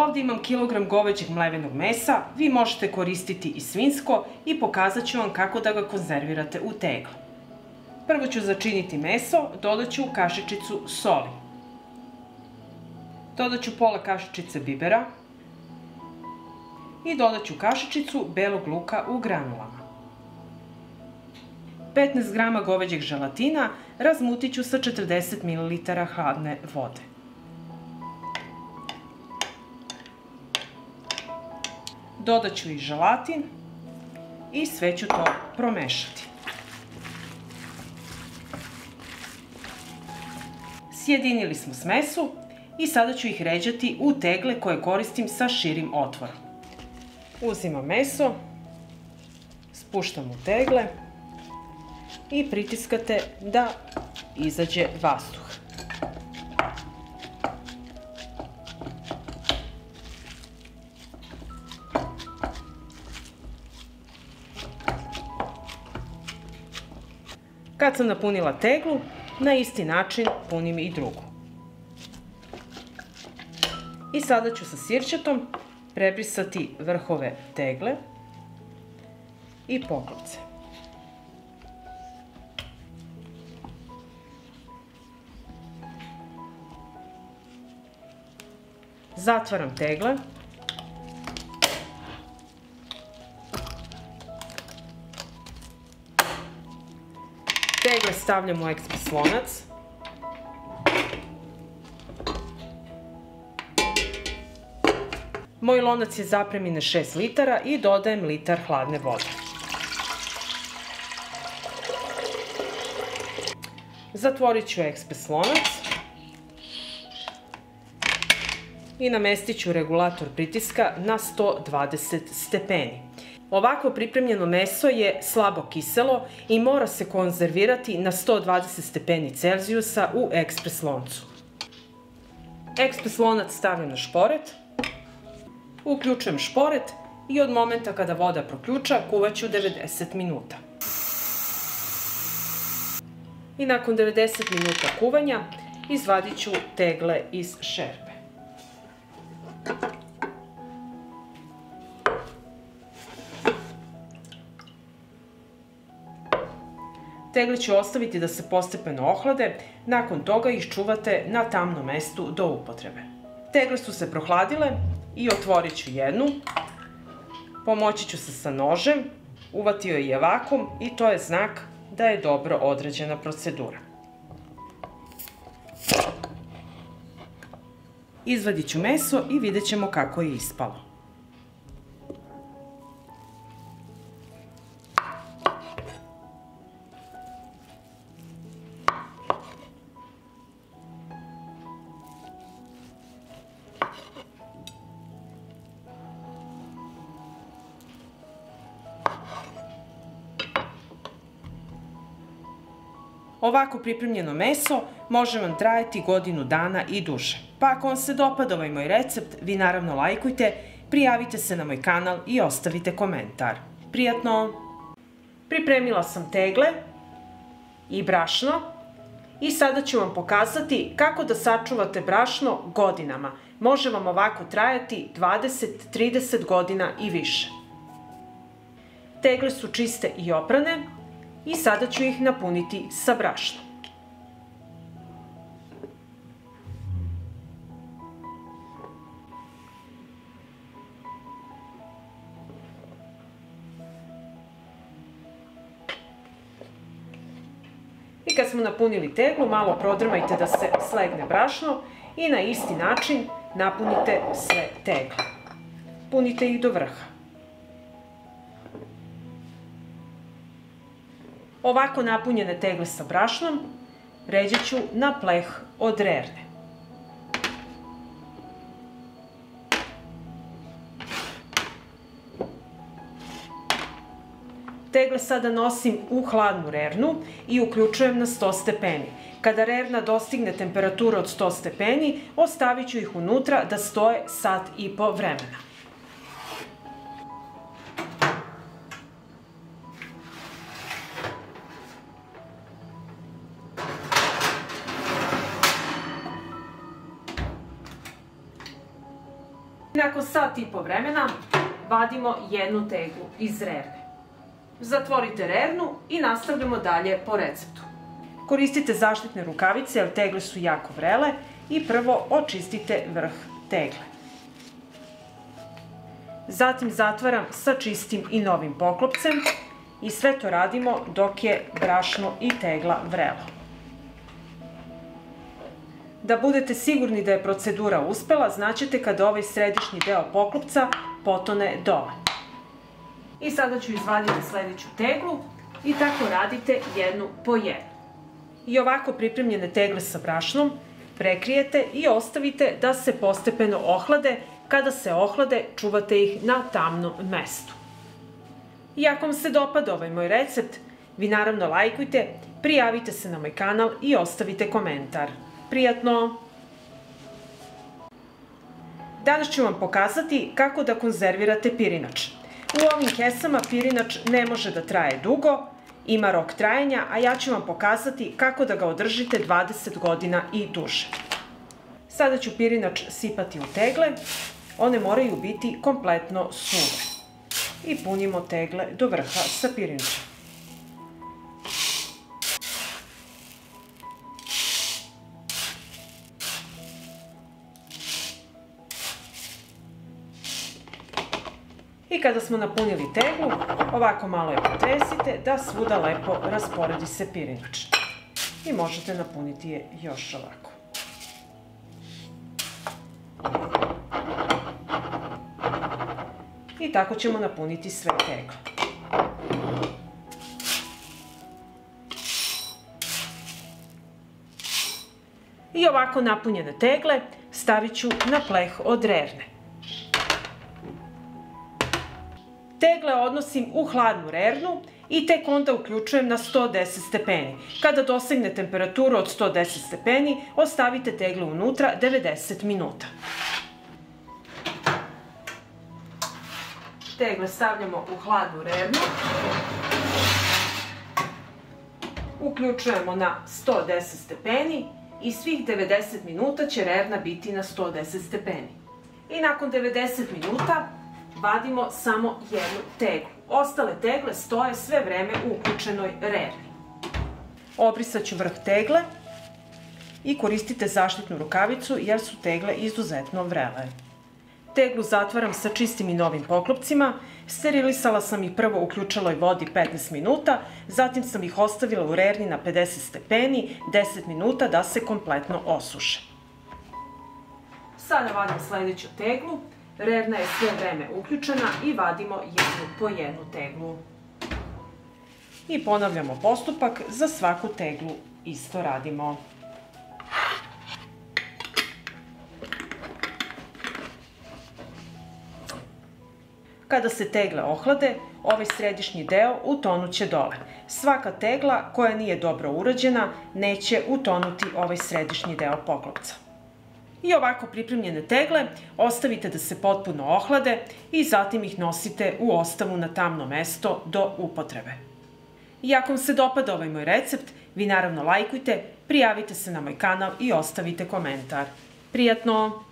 Ovdje imam kilogram goveđeg mlevenog mesa, vi možete koristiti i svinjsko i pokazat ću vam kako da ga konzervirate u tegli. Prvo ću začiniti meso, dodat ću kašičicu soli. Dodat ću pola kašičice bibera i dodat ću kašičicu belog luka u granulama. 15 grama goveđeg želatina razmutit ću sa 40 ml hladne vode. Dodat ću i želatin i sve ću to promešati. Sjedinili smo smesu i sada ću ih ređati u tegle koje koristim sa širim otvorom. Uzimam meso, spuštam u tegle i pritiskate da izađe vazduh. Kad sam napunila teglu, na isti način punim i drugu. I sada ću sa sirćetom prebrisati vrhove tegle i poklopce. Zatvaram tegle. Tegle stavljam u ekspres lonac. Moj lonac je zapremine 6 litara i dodajem litar hladne vode. Zatvorit ću ekspres lonac i namestit ću regulator pritiska na 120 stepeni. Ovako pripremljeno meso je slabo kiselo i mora se konzervirati na 120 stepeni Celzijusa u ekspres loncu. Ekspres lonac stavljam na šporet, uključujem šporet i od momenta kada voda proključa kuvaću 90 minuta. I nakon 90 minuta kuvanja izvadit ću tegle iz šerpe. Tegle ću ostaviti da se postepeno ohlade, nakon toga ih čuvate na tamnom mestu do upotrebe. Tegle su se prohladile i otvorit ću jednu. Pomoći ću se sa nožem, uvatio je vakuum i to je znak da je dobro odrađena procedura. Izvadit ću meso i vidjet ćemo kako je ispalo. Ovako pripremljeno meso može vam trajati godinu dana i duže. Pa ako vam se dopada ovaj moj recept, vi naravno lajkujte, prijavite se na moj kanal i ostavite komentar. Prijatno! Pripremila sam tegle i brašno i sada ću vam pokazati kako da sačuvate brašno godinama. Može vam ovako trajati 20-30 godina i više. Tegle su čiste i oprane. I sada ću ih napuniti sa brašnom. I kad smo napunili teglu, malo prodrmajte da se slegne brašno i na isti način napunite sve tegle. Punite ih do vrha. Ovako napunjene tegle sa brašnom ređat ću na pleh od rerne. Tegle sada nosim u hladnu rernu i uključujem na 100 stepeni. Kada rerna dostigne temperaturu od 100 stepeni, ostavit ću ih unutra da stoje sat i po vremena. nakon sat i po vremena vadimo jednu teglu iz rerne. Zatvorite rernu i nastavljamo dalje po receptu. Koristite zaštitne rukavice jer tegle su jako vrele i prvo očistite vrh tegle. Zatim zatvaram sa čistim i novim poklopcem i sve to radimo dok je brašno i tegla vrelo. Da budete sigurni da je procedura uspela, znaćete kada ovaj središnji deo poklopca potone dole. I sada ću izvaditi sledeću teglu i tako radite jednu po jednu. I ovako pripremljene tegle sa brašnom prekrijete i ostavite da se postepeno ohlade. Kada se ohlade, čuvate ih na tamnom mestu. I ako vam se dopada ovaj moj recept, vi naravno lajkujte, prijavite se na moj kanal i ostavite komentar. Prijatno! Danas ću vam pokazati kako da konzervirate pirinač. U ovim kesama pirinač ne može da traje dugo, ima rok trajanja, a ja ću vam pokazati kako da ga održite 20 godina i duže. Sada ću pirinač sipati u tegle, one moraju biti kompletno suve. I punimo tegle do vrha sa pirinačem. I kada smo napunili teglu, ovako malo je potresite da svuda lepo rasporedi se pirinač. I možete napuniti je još ovako. I tako ćemo napuniti sve tegle. I ovako napunjene tegle stavit ću na pleh od rerne. Tegle odnosim u hladnu rernu i tek onda uključujem na 110 stepeni. Kada dosegne temperaturu od 110 stepeni, ostavite tegle unutra 90 minuta. Tegle stavljamo u hladnu rernu. Uključujemo na 110 stepeni i svih 90 minuta će rerna biti na 110 stepeni. I nakon 90 minuta vadimo samo jednu teglu. Ostale tegle stoje sve vreme u uključenoj rerni. Obrisat ću vrh tegle i koristite zaštitnu rukavicu jer su tegle izuzetno vrele. Teglu zatvaram sa čistim i novim poklopcima. Sterilisala sam ih prvo u uključenoj vodi 15 minuta, zatim sam ih ostavila u rerni na 50 stepeni 10 minuta da se kompletno osuše. Sada vadim sledeću teglu. Rerna je sve vreme uključena i vadimo jednu po jednu teglu. I ponavljamo postupak, za svaku teglu isto radimo. Kada se tegle ohlade, ovaj središnji deo utonuće dole. Svaka tegla koja nije dobro urađena neće utonuti ovaj središnji deo poklopca. I ovako pripremljene tegle ostavite da se potpuno ohlade i zatim ih nosite u ostavu na tamno mesto do upotrebe. I ako vam se dopada ovaj moj recept, vi naravno lajkujte, prijavite se na moj kanal i ostavite komentar. Prijatno!